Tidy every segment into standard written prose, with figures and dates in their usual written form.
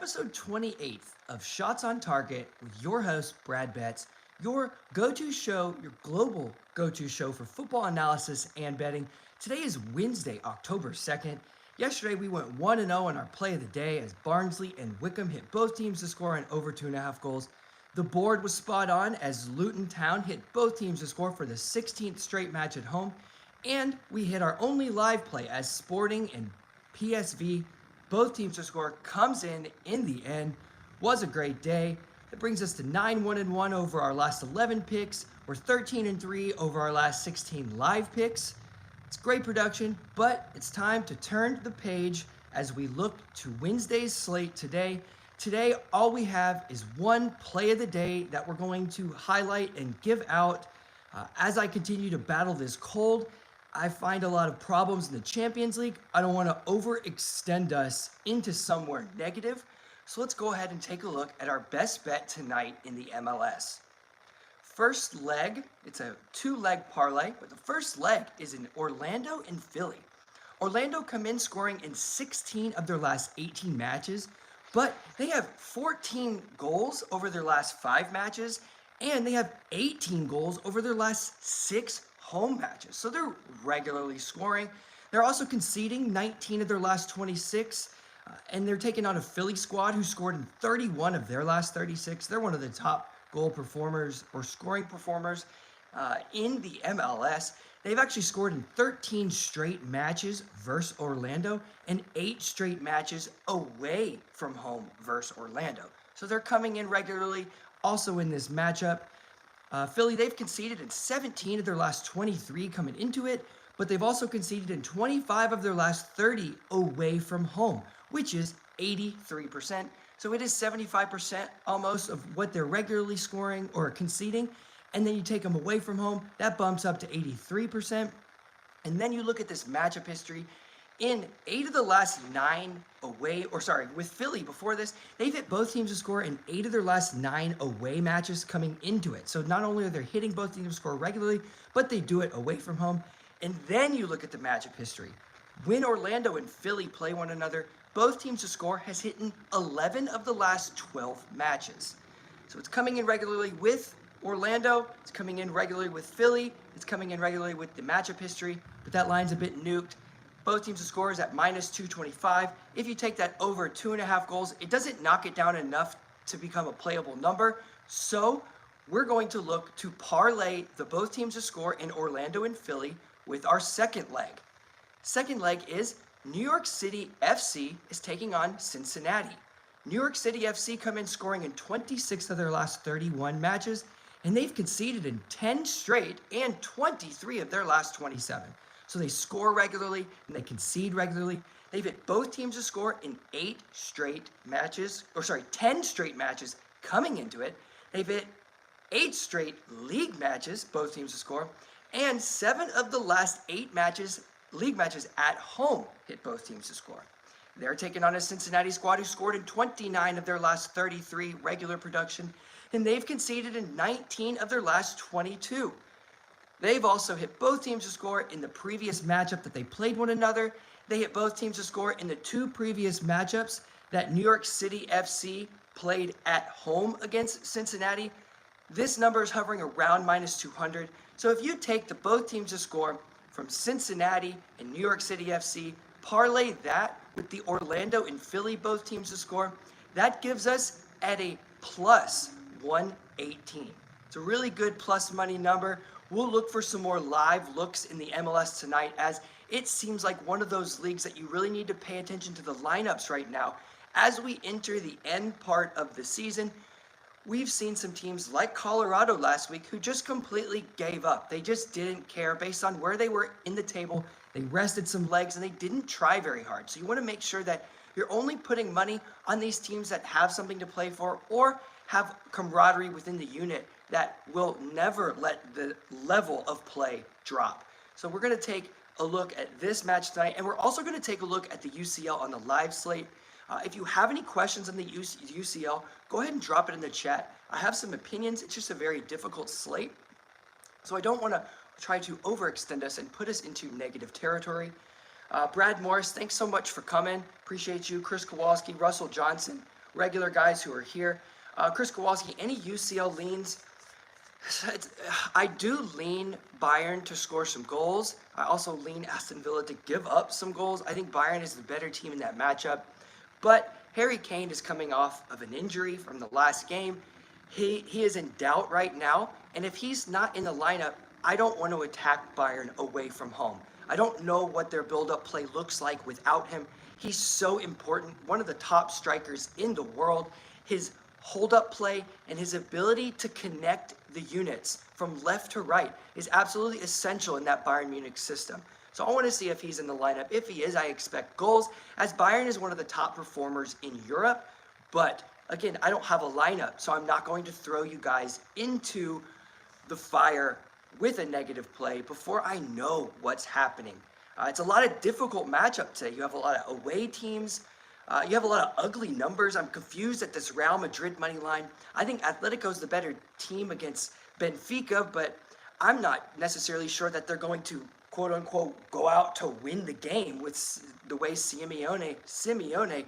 episode 28 of Shots on Target with your host, Brad Betts, your go-to show, your global go-to show for football analysis and betting. Today is Wednesday, October 2nd. Yesterday, we went 1-0 on our play of the day as Barnsley and Wickham hit both teams to score on over 2.5 goals. The board was spot on as Luton Town hit both teams to score for the 16th straight match at home. And we hit our only live play as Sporting and PSV, both teams to score, comes in the end. Was a great day. It brings us to 9-1-1 over our last 11 picks. We're 13-3 over our last 16 live picks. It's great production, but it's time to turn the page as we look to Wednesday's slate today. Today, all we have is one play of the day that we're going to highlight and give out. As I continue to battle this cold, I find a lot of problems in the Champions League. I don't want to overextend us into somewhere negative. So let's go ahead and take a look at our best bet tonight in the MLS. First leg, it's a 2-leg parlay, but the first leg is in Orlando and Philly. Orlando come in scoring in 16 of their last 18 matches, but they have 14 goals over their last 5 matches, and they have 18 goals over their last 6 home matches. So they're regularly scoring. They're also conceding 19 of their last 26, and they're taking on a Philly squad who scored in 31 of their last 36. They're one of the top goal performers or scoring performers in the MLS. They've actually scored in 13 straight matches versus Orlando and 8 straight matches away from home versus Orlando. So they're coming in regularly. Also in this matchup, Philly, they've conceded in 17 of their last 23 coming into it, but they've also conceded in 25 of their last 30 away from home, which is 83%. So it is 75% almost of what they're regularly scoring or conceding. And then you take them away from home, that bumps up to 83%. And then you look at this matchup history. In 8 of the last 9 away, with Philly before this, they've hit both teams to score in 8 of their last 9 away matches coming into it. So not only are they hitting both teams to score regularly, but they do it away from home. And then you look at the matchup history. When Orlando and Philly play one another, both teams to score has hit in 11 of the last 12 matches. So it's coming in regularly with Orlando, it's coming in regularly with Philly, it's coming in regularly with the matchup history, but that line's a bit nuked. Both teams to score is at minus 225. If you take that over 2.5 goals, it doesn't knock it down enough to become a playable number. So we're going to look to parlay the both teams to score in Orlando and Philly with our second leg. Second leg is New York City FC is taking on Cincinnati. New York City FC come in scoring in 26 of their last 31 matches, and they've conceded in 10 straight and 23 of their last 27. So they score regularly and they concede regularly. They've hit both teams to score in 10 straight matches coming into it. They've hit 8 straight league matches, both teams to score, and 7 of the last 8 league matches at home hit both teams to score. They're taking on a Cincinnati squad who scored in 29 of their last 33 regular production, and they've conceded in 19 of their last 22. They've also hit both teams to score in the previous matchup that they played one another. They hit both teams to score in the 2 previous matchups that New York City FC played at home against Cincinnati. This number is hovering around minus 200. So if you take the both teams to score from Cincinnati and New York City FC, parlay that with the Orlando and Philly both teams to score, that gives us at a plus 118. It's a really good plus money number. We'll look for some more live looks in the MLS tonight, as it seems like one of those leagues that you really need to pay attention to the lineups right now. As we enter the end part of the season, we've seen some teams like Colorado last week who just completely gave up. They just didn't care based on where they were in the table. They rested some legs and they didn't try very hard. So you want to make sure that you're only putting money on these teams that have something to play for or have camaraderie within the unit that will never let the level of play drop. So we're going to take a look at this match tonight, and we're also going to take a look at the UCL on the live slate. If you have any questions on the UCL, go ahead and drop it in the chat. I have some opinions. It's just a very difficult slate, so I don't want to try to overextend us and put us into negative territory. Brad Morris, thanks so much for coming. Appreciate you. Chris Kowalski, Russell Johnson. regular guys who are here. Chris Kowalski, any UCL leans? I do lean Bayern to score some goals. I also lean Aston Villa to give up some goals. I think Bayern is the better team in that matchup. But Harry Kane is coming off of an injury from the last game. He is in doubt right now. And if he's not in the lineup, I don't want to attack Bayern away from home. I don't know what their build-up play looks like without him. He's so important, one of the top strikers in the world. His hold-up play and his ability to connect the units from left to right is absolutely essential in that Bayern Munich system. So I want to see if he's in the lineup. If he is, I expect goals, as Bayern is one of the top performers in Europe. But again, I don't have a lineup, so I'm not going to throw you guys into the fire with a negative play before I know what's happening. It's a lot of difficult matchup today. You have a lot of away teams. You have a lot of ugly numbers. I'm confused at this Real Madrid money line. I think Atletico's the better team against Benfica, but I'm not necessarily sure that they're going to, quote unquote, go out to win the game with the way Simeone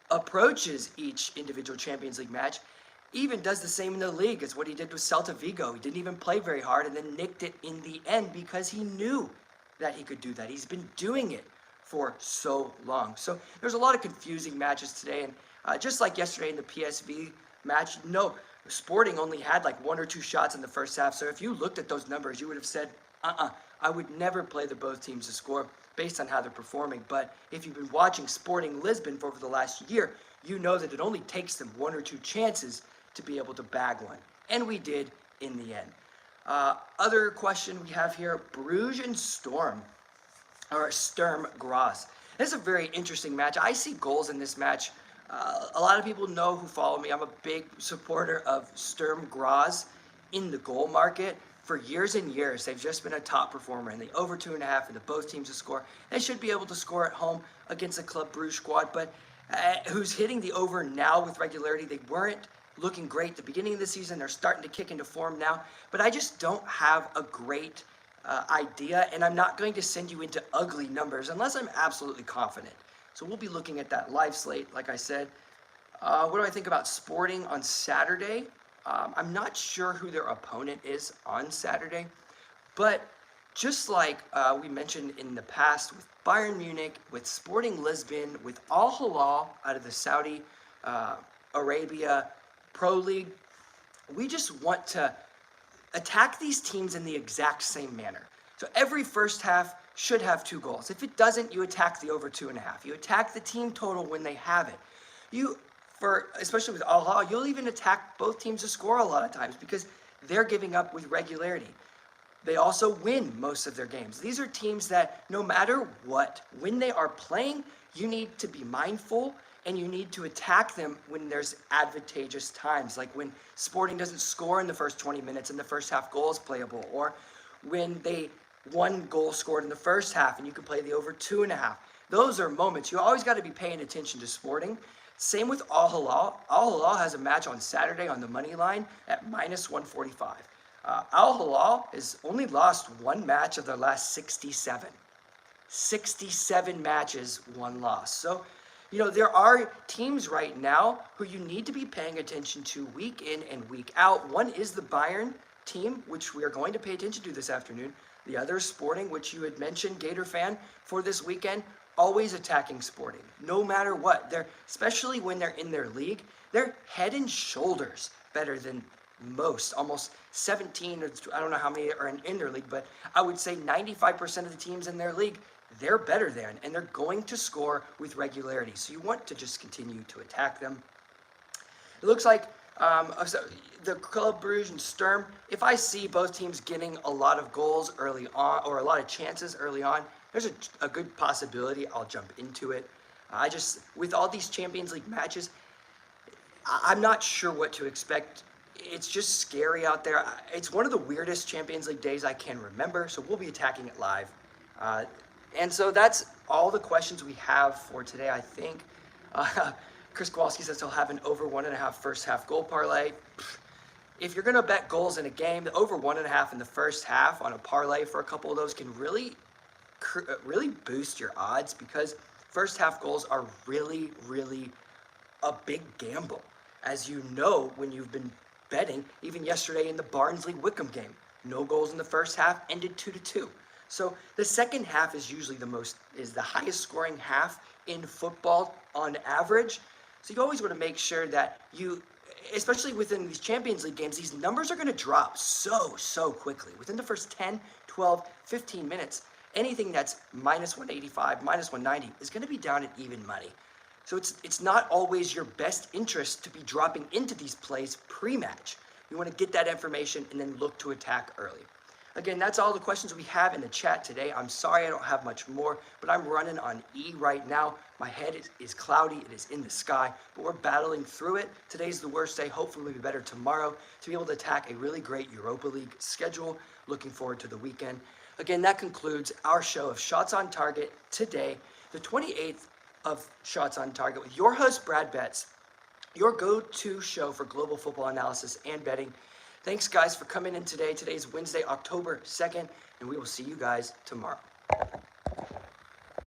approaches each individual Champions League match. Even does the same in the league as what he did with Celta Vigo. He didn't even play very hard and then nicked it in the end because he knew that he could do that. He's been doing it for so long. So there's a lot of confusing matches today, and just like yesterday in the PSV match, no, Sporting only had like 1 or 2 shots in the first half. So if you looked at those numbers, you would have said, I would never play the both teams to score based on how they're performing. But if you've been watching Sporting Lisbon for over the last year, you know that it only takes them 1 or 2 chances to be able to bag one. And we did in the end. Other question we have here, Bruges and Storm, or Sturm Graz. This is a very interesting match. I see goals in this match. A lot of people know who follow me. I'm a big supporter of Sturm Graz in the goal market. For years and years, they've just been a top performer in the over 2.5 and the both teams to score. They should be able to score at home against a Club Bruges squad, but who's hitting the over now with regularity. They weren't looking great at the beginning of the season. They're starting to kick into form now, but I just don't have a great idea, and I'm not going to send you into ugly numbers unless I'm absolutely confident. So we'll be looking at that live slate, like I said. What do I think about Sporting on Saturday? I'm not sure who their opponent is on Saturday, but just like we mentioned in the past with Bayern Munich, with Sporting Lisbon, with Al Hilal out of the Saudi Arabia Pro League, we just want to attack these teams in the exact same manner. So every first half should have 2 goals. If it doesn't, you attack the over 2.5. You attack the team total when they have it. Especially with Al Hilal, you'll even attack both teams to score a lot of times because they're giving up with regularity. They also win most of their games. These are teams that no matter what, when they are playing, you need to be mindful and you need to attack them when there's advantageous times, like when Sporting doesn't score in the first 20 minutes and the first half goal is playable, or when they 1 goal scored in the first half and you can play the over 2.5. Those are moments. You always got to be paying attention to Sporting. Same with Al Hilal. Al Hilal has a match on Saturday on the money line at -145. Al Hilal has only lost 1 match of their last 67. 67 matches, 1 loss. So, there are teams right now who you need to be paying attention to week in and week out. One is the Bayern team, which we are going to pay attention to this afternoon. The other is Sporting, which you had mentioned, Gator fan, for this weekend. Always attacking Sporting, no matter what. Especially when they're in their league, they're head and shoulders better than most. Almost 17, or I don't know how many are in their league, but I would say 95% of the teams in their league, they're better than, and they're going to score with regularity. So you want to just continue to attack them. It looks like the Club Bruges and Sturm, if I see both teams getting a lot of goals early on, or a lot of chances early on, there's a good possibility I'll jump into it. With all these Champions League matches, I'm not sure what to expect. It's just scary out there. It's one of the weirdest Champions League days I can remember, so we'll be attacking it live. And so that's all the questions we have for today, I think. Chris Kowalski says he'll have an over 1.5 first half goal parlay. If you're going to bet goals in a game, the over 1.5 in the first half on a parlay for a couple of those can really boost your odds, because first half goals are really, really a big gamble. As you know, when you've been betting, even yesterday in the Barnsley-Wickham game, no goals in the first half, ended 2-2. So the second half is usually the highest scoring half in football on average. So you always want to make sure that you, especially within these Champions League games, these numbers are going to drop so quickly. Within the first 10, 12, 15 minutes, anything that's minus 185, minus 190 is going to be down at even money. So it's not always your best interest to be dropping into these plays pre-match. You want to get that information and then look to attack early. Again, that's all the questions we have in the chat today. I'm sorry I don't have much more, but I'm running on E right now. My head is cloudy. It is in the sky, but we're battling through it. Today's the worst day. Hopefully we'll be better tomorrow to be able to attack a really great Europa League schedule. Looking forward to the weekend. Again, that concludes our show of Shots on Target today, the 28th of Shots on Target with your host, Brad Betts, your go-to show for global football analysis and betting. Thanks, guys, for coming in today. Today's Wednesday, October 2nd, and we will see you guys tomorrow.